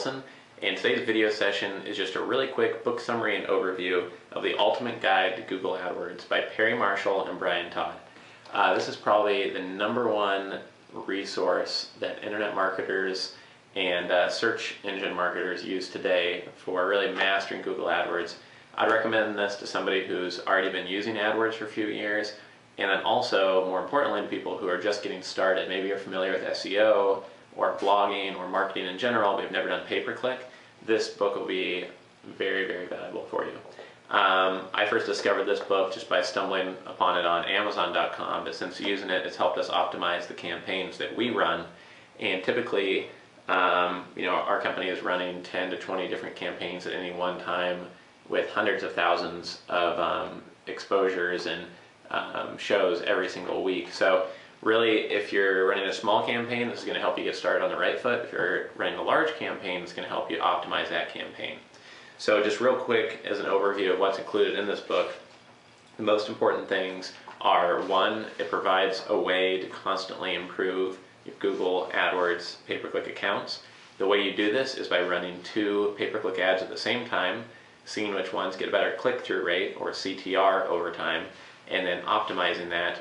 Wilson, and today's video session is just a really quick book summary and overview of The Ultimate Guide to Google AdWords by Perry Marshall and Brian Todd. This is probably the #1 resource that internet marketers and search engine marketers use today for really mastering Google AdWords. I'd recommend this to somebody who's already been using AdWords for a few years, and then also, more importantly, to people who are just getting started. Maybe you're familiar with SEO or blogging or marketing in general, but you've never done pay-per-click. This book will be very, very valuable for you. I first discovered this book just by stumbling upon it on Amazon.com, but since using it, it's helped us optimize the campaigns that we run. And typically, our company is running 10 to 20 different campaigns at any one time with hundreds of thousands of exposures and shows every single week. So really, if you're running a small campaign, this is going to help you get started on the right foot. If you're running a large campaign, it's going to help you optimize that campaign. So just real quick as an overview of what's included in this book, the most important things are: 1, it provides a way to constantly improve your Google AdWords pay-per-click accounts. The way you do this is by running 2 pay-per-click ads at the same time, seeing which ones get a better click-through rate, or CTR, over time, and then optimizing that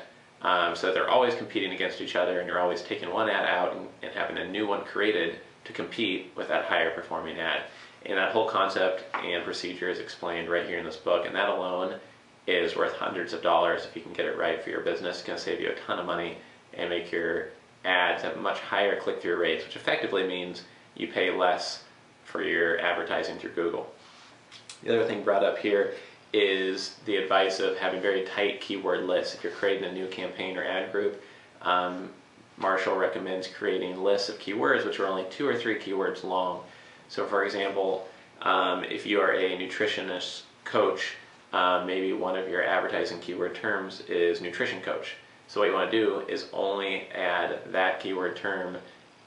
so that they're always competing against each other, and you're always taking one ad out and having a new one created to compete with that higher performing ad. And that whole concept and procedure is explained right here in this book, and that alone is worth hundreds of dollars if you can get it right for your business. It's going to save you a ton of money and make your ads have much higher click-through rates, which effectively means you pay less for your advertising through Google. The other thing brought up here is the advice of having very tight keyword lists. If you're creating a new campaign or ad group, Marshall recommends creating lists of keywords which are only 2 or 3 keywords long. So for example, if you are a nutritionist coach, maybe one of your advertising keyword terms is nutrition coach. So what you want to do is only add that keyword term,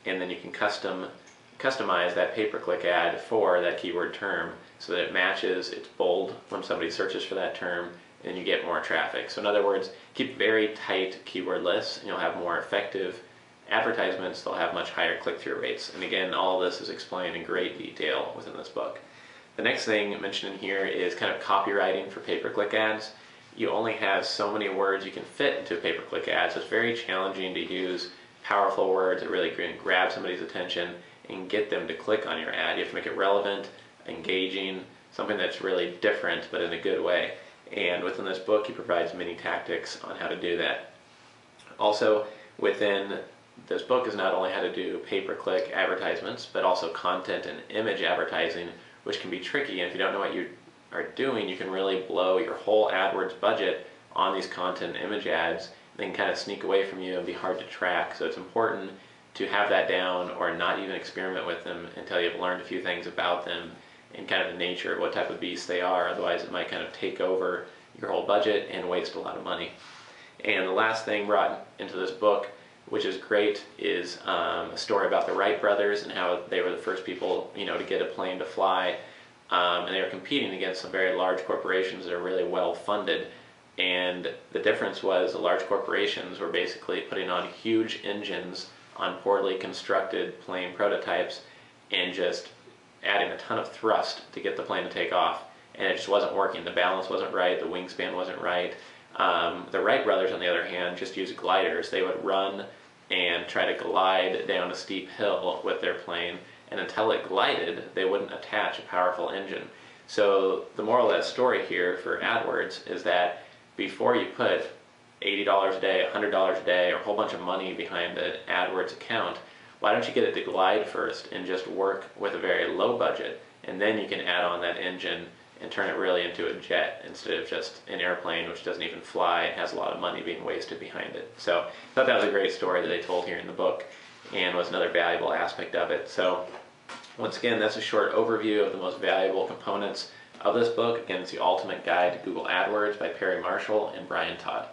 and then you can customize that pay-per-click ad for that keyword term so that it matches, it's bold when somebody searches for that term, and you get more traffic. So in other words, keep very tight keyword lists and you'll have more effective advertisements. They'll have much higher click-through rates. And again, all of this is explained in great detail within this book. The next thing mentioned in here is kind of copywriting for pay-per-click ads. You only have so many words you can fit into a pay-per-click ad, so it's very challenging to use powerful words that really grab somebody's attention and get them to click on your ad. You have to make it relevant, engaging, something that's really different but in a good way. And within this book, he provides many tactics on how to do that. Also, within this book is not only how to do pay-per-click advertisements, but also content and image advertising, which can be tricky. And if you don't know what you are doing, you can really blow your whole AdWords budget on these content and image ads. They can kind of sneak away from you and be hard to track. So it's important to have that down, or not even experiment with them until you've learned a few things about them and kind of the nature of what type of beast they are. Otherwise, it might kind of take over your whole budget and waste a lot of money. And the last thing brought into this book, which is great, is a story about the Wright brothers and how they were the first people, to get a plane to fly. And they were competing against some very large corporations that are really well funded. And the difference was the large corporations were basically putting on huge engines on poorly constructed plane prototypes and just adding a ton of thrust to get the plane to take off. And it just wasn't working. The balance wasn't right, the wingspan wasn't right. The Wright brothers, on the other hand, just used gliders. They would run and try to glide down a steep hill with their plane, and until it glided, they wouldn't attach a powerful engine. So the moral of that story here for AdWords is that before you put $80 a day, $100 a day, or a whole bunch of money behind an AdWords account, why don't you get it to glide first and just work with a very low budget, and then you can add on that engine and turn it really into a jet instead of just an airplane which doesn't even fly and has a lot of money being wasted behind it. So I thought that was a great story that they told here in the book and was another valuable aspect of it. So once again, that's a short overview of the most valuable components of this book. Again, it's The Ultimate Guide to Google AdWords by Perry Marshall and Brian Todd.